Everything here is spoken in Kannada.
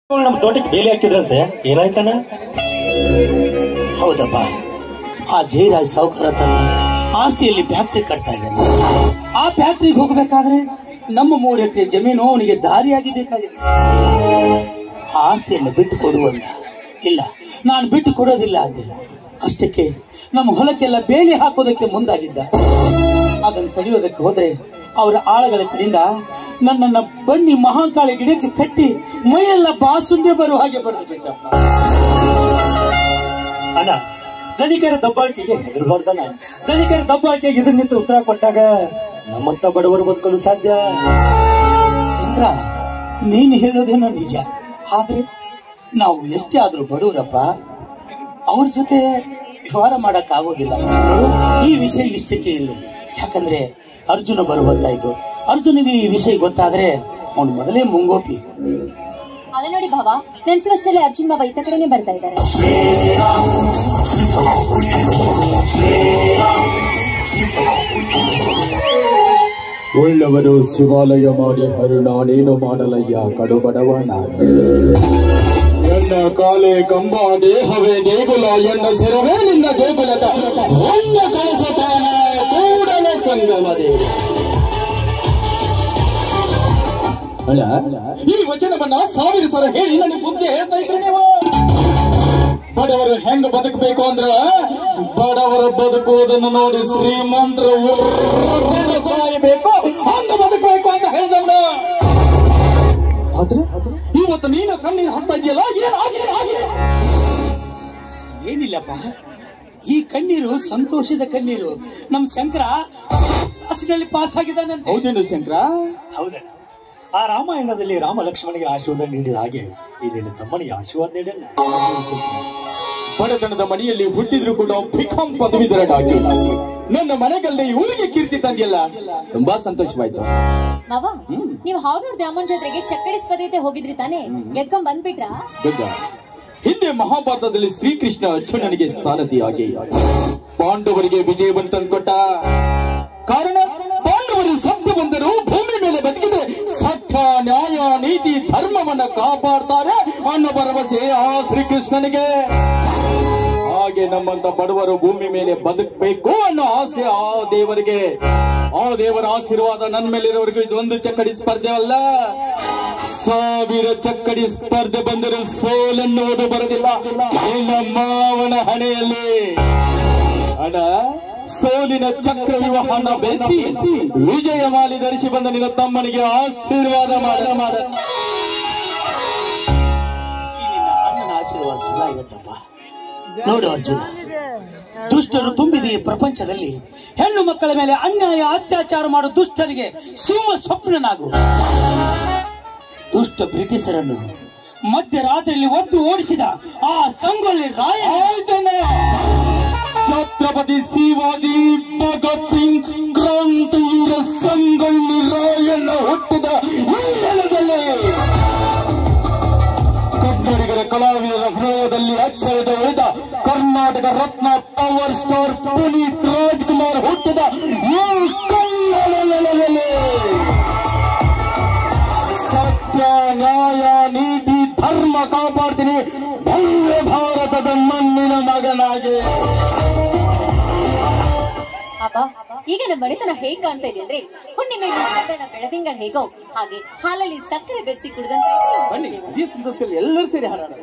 ನಮ್ಮ ತೋಟಕ್ಕೆ ಬೇಲಿ ಹಾಕಿದ್ರಂತೆ, ಏನಾಯ್ತಾನ? ಹೌದಪ್ಪ, ಆ ಜಯರಾಜ್ ಸಾವುಕಾರ ತನ್ನ ಆಸ್ತಿಯಲ್ಲಿ ಫ್ಯಾಕ್ಟ್ರಿ ಕಟ್ತಾ ಇದ್ದಾನೆ. ಆ ಫ್ಯಾಕ್ಟ್ರಿಗೆ ಹೋಗ್ಬೇಕಾದ್ರೆ ನಮ್ಮ 3 ಎಕರೆ ಜಮೀನು ಅವನಿಗೆ ದಾರಿಯಾಗಿ ಬೇಕಾಗಿದೆ. ಆ ಆಸ್ತಿಯನ್ನು ಬಿಟ್ಟು ಕೊಡುವಂತ. ಇಲ್ಲ, ನಾನು ಬಿಟ್ಟು ಕೊಡೋದಿಲ್ಲ ಅಂದೆ. ಅಷ್ಟಕ್ಕೆ ನಮ್ಮ ಹೊಲಕ್ಕೆಲ್ಲ ಬೇಲಿ ಹಾಕೋದಕ್ಕೆ ಮುಂದಾಗಿದ್ದ. ಅದನ್ನು ತಡೆಯೋದಕ್ಕೆ ಹೋದ್ರೆ ಅವರ ಆಳಗಳ ಕಡೆಯಿಂದ ನನ್ನನ್ನ ಬನ್ನಿ ಮಹಾಕಾಳಿ ಗಿಡಕ್ಕೆ ಕಟ್ಟಿ ಮೈಯೆಲ್ಲ ಬಾಸುಂಡೆ ಬರುವ ಹಾಗೆ ಬರೆದು ಬಿಟ್ಟಪ್ಪ. ಅಣ್ಣ, ಧನಿಕರ ದಬ್ಬಾಳಿಕೆಗೆ ಹೆದರಬಾರ್ದಣ್ಣ. ಧನಿಕರ ದಬ್ಬಾಳಿಕೆಗೆ ಇದನ್ನ ನಿಂತು ಉತ್ತರ ಕೊಟ್ಟಾಗ ನಮ್ಮಂತ ಬಡವರು ಬದುಕಲು ಸಾಧ್ಯ? ಚಂದ್ರ, ನೀನು ಹೇಳೋದೇನೋ ನಿಜ. ಆದ್ರೆ ನಾವು ಎಷ್ಟೇ ಆದ್ರೂ ಬಡವರಪ್ಪ, ಅವ್ರ ಜೊತೆ ವ್ಯವಹಾರ ಮಾಡಕ್ ಆಗೋದಿಲ್ಲ. ಈ ವಿಷಯ ಇಷ್ಟಕ್ಕೆ ಇಲ್ಲ. ಯಾಕಂದ್ರೆ ಅರ್ಜುನ ಬರುವಂತಾಯ್ತು. ಅರ್ಜುನಿಗೆ ಈ ವಿಷಯ ಗೊತ್ತಾದ್ರೆ ಅವನು ಮೊದಲೇ ಮುಂಗೋಪಿ. ಅದೇ ನೋಡಿ ಭಾವ, ನೆನ್ಸುವಷ್ಟರಲ್ಲಿ ಅರ್ಜುನ್ ಬಾಬಾ ಈತ ಕಡೆನೆ ಬರ್ತಾ ಇದ್ದಾರೆ. ಒಳ್ಳೆವರು ಶಿವಾಲಯ ಮಾಡಿ ಹರುಣಾನೇನು ಮಾಡಲಯ್ಯ ಕಡುಬಡವ ನಾನು. ಎನ್ನ ಕಾಲೆ ಕಂಬ ದೇಹವೇ ದೇಗುಲ, ಎನ್ನ ಸಿರವೇ ನಿನ್ನ ದೇಗುಲದ ಹೊನ್ನ ಕಳಸ ಕಾಣ ಕೂಡಲ ಸಂಗಮದೇ. ಅಲ್ಲ, ಈ ವಚನವನ್ನ 1000 ಸಲ ಹೇಳಿ ನನಗೆ ಬುದ್ಧಿ ಹೇಳ್ತಾ ಇದ್ರೆ ನೀವು. ಬಡವರು ಹೆಂಗ ಬದುಕಬೇಕು ಅಂದ್ರ ಬಡವರು ಬದುಕುವುದನ್ನು ನೋಡಿ ಶ್ರೀಮಂತರು ಸಾಯಬೇಕು, ಹಂಗ ಬದುಕಬೇಕು ಅಂತ ಹೇಳಿದವನು. ಆದ್ರೆ ಇವತ್ತು ನೀನು ಕಣ್ಣೀರು ಹಾಕ್ತಾ ಇದೆಯಲ್ಲ, ಏನಾಗಿದೆ? ಏನಿಲ್ಲಪ್ಪ, ಈ ಕಣ್ಣೀರು ಸಂತೋಷದ ಕಣ್ಣೀರು. ನಮ್ ಶಂಕರ ಕ್ಲಾಸಿನಲ್ಲಿ ಪಾಸ್ ಆಗಿದ್ದಾನಂತೆ. ಹೌದೇನು ಶಂಕರ? ಹೌದಣ್ಣ, ಆ ರಾಮಾಯಣದಲ್ಲಿ ರಾಮ ಲಕ್ಷ್ಮಣಿಗೆ ಆಶೀರ್ವಾದ ನೀಡಿದ ಹಾಗೆ ಈ ನಿನ್ನ ತಮ್ಮನಿಗೆ ಆಶೀರ್ವಾದ ನೀಡಲ್ಲ. ಬಡತನದ ಮನೆಯಲ್ಲಿ ಹುಟ್ಟಿದ್ರು ಕೂಡ ಭಿಕಂ ಪದವೀಧರನಾಗಿ ನನ್ನ ಮನೆಗಲ್ಲದೆ ಊರಿಗೆ ಕೀರ್ತಿ ತಂದಿಯಲ್ಲ, ತುಂಬಾ ಸಂತೋಷವಾಯ್ತು. ಮಾವ, ನೀವು ಹಾಡೂರ್ ದ್ಯಾಮನ್ ಜೊತೆಗೆ ಚಕ್ಕಡಿ ಸ್ಪರ್ಧೆ ಹೋಗಿದ್ರಿ ತಾನೆ? ಗೆದ್ಕೊಂಡ್ ಬಂದ್ಬಿಟ್ರಾ? ಹಿಂದೆ ಮಹಾಭಾರತದಲ್ಲಿ ಶ್ರೀಕೃಷ್ಣ ಅರ್ಜುನನಿಗೆ ಸಾರಥಿಯಾಗಿ ಪಾಂಡವರಿಗೆ ವಿಜಯವನ್ನು ತಂದುಕೊಟ್ಟ. ಕಾರಣ, ಪಾಂಡವರು ಸತ್ತು ಬಂದರು ಭೂಮಿ ಮೇಲೆ ಬದುಕಿದ್ರೆ ಸತ್ಯ ನ್ಯಾಯ ನೀತಿ ಧರ್ಮವನ್ನ ಕಾಪಾಡ್ತಾರೆ ಅನ್ನೋ ಭರವಸೆ ಆ ಶ್ರೀಕೃಷ್ಣನಿಗೆ. ಹಾಗೆ ನಮ್ಮಂತ ಬಡವರು ಭೂಮಿ ಮೇಲೆ ಬದುಕಬೇಕು ಅನ್ನೋ ಆಸೆ ಆ ದೇವರಿಗೆ. ಆ ದೇವರ ಆಶೀರ್ವಾದ ನನ್ನ ಮೇಲಿರೋವರೆಗೂ ಇದೊಂದು ಚಕ್ಕಡಿ ಸ್ಪರ್ಧೆ ಅಲ್ಲ, 1000 ಚಕ್ಕಡಿ ಸ್ಪರ್ಧೆ ಬಂದರೂ ಸೋಲನ್ನುವುದು ಬರೋದಿಲ್ಲ ನಿನ್ನ ಮಾವನ ಹಣೆಯಲ್ಲಿ. ಅಣ್ಣ, ಸೋಲಿನ ಚಕ್ರವ್ಯೂಹನ ಬೇಸಿ ವಿಜಯ ಮಾಲಿ ಧರಿಸಿ ಬಂದ ನಿನ್ನ ತಮ್ಮನಿಗೆ ಆಶೀರ್ವಾದ ಮಾಡ. ಅಣ್ಣನ ಆಶೀರ್ವಾದ ಸದಾ ಇರುತ್ತಪ್ಪ. ನೋಡು ಅರ್ಜುನ, ದುಷ್ಟರು ತುಂಬಿದ ಈ ಪ್ರಪಂಚದಲ್ಲಿ ಹೆಣ್ಣು ಮಕ್ಕಳ ಮೇಲೆ ಅನ್ಯಾಯ ಅತ್ಯಾಚಾರ ಮಾಡೋ ದುಷ್ಟರಿಗೆ ಸಿಂಹ ಸ್ವಪ್ನನಾಗು. ದುಷ್ಟ ಬ್ರಿಟಿಷರನ್ನು ಮಧ್ಯರಾತ್ರಿಯಲ್ಲಿ ಒದ್ದು ಓಡಿಸಿದ ಆ ಸಂಗೊಳ್ಳಿ ರಾಯ ಛತ್ರಪತಿ ಶಿವಾಜಿ ಭಗತ್ ಸಿಂಗ್ ಕ್ರಾಂತಿವೀರ ಸಂಗೊಳ್ಳಿ ರಾಯಣ್ಣ ಹುಟ್ಟಿದ ಈ ನೆಲದಲ್ಲಿ ಕನ್ನಡಿಗರ ಕಲಾವಿದರ ಹೃದಯದಲ್ಲಿ ಅಚ್ಚಳಿದ ಉಳಿದ ಕರ್ನಾಟಕ ರತ್ನ ಪವರ್ ಸ್ಟಾರ್ ಪುನೀತ್ ರಾಜ್ಕುಮಾರ್ ಹುಟ್ಟಿದ ಈ ಕನ್ನಡ ನೆಲದಲ್ಲಿ ಸತ್ಯ ನ್ಯಾಯ ನೀತಿ ಧರ್ಮ ಕಾಪಾಡ್ತೀನಿ ಭವ್ಯ ಭಾರತದ ಮಣ್ಣಿನ ಮಗನಾಗಿ. ಅಪ್ಪ, ಈಗ ನಮ್ಮ ಮನೆತನ ಹೇಗ್ ಕಾಣ್ತಾ ಇದೆ ಅಂದ್ರೆ, ಹುಣ್ಣಿಮೆ ಬೆಳದಿಂಗಳ ಹೇಗೋ ಹಾಗೆ ಹಾಲಲ್ಲಿ ಸಕ್ಕರೆ ಬೆರೆಸಿ ಕುಡಿದಂತ. ಬನ್ನಿ, ಈ ಸಂದರ್ಭದಲ್ಲಿ ಎಲ್ಲರೂ ಸೇರಿ ಹಾಡೋಣ.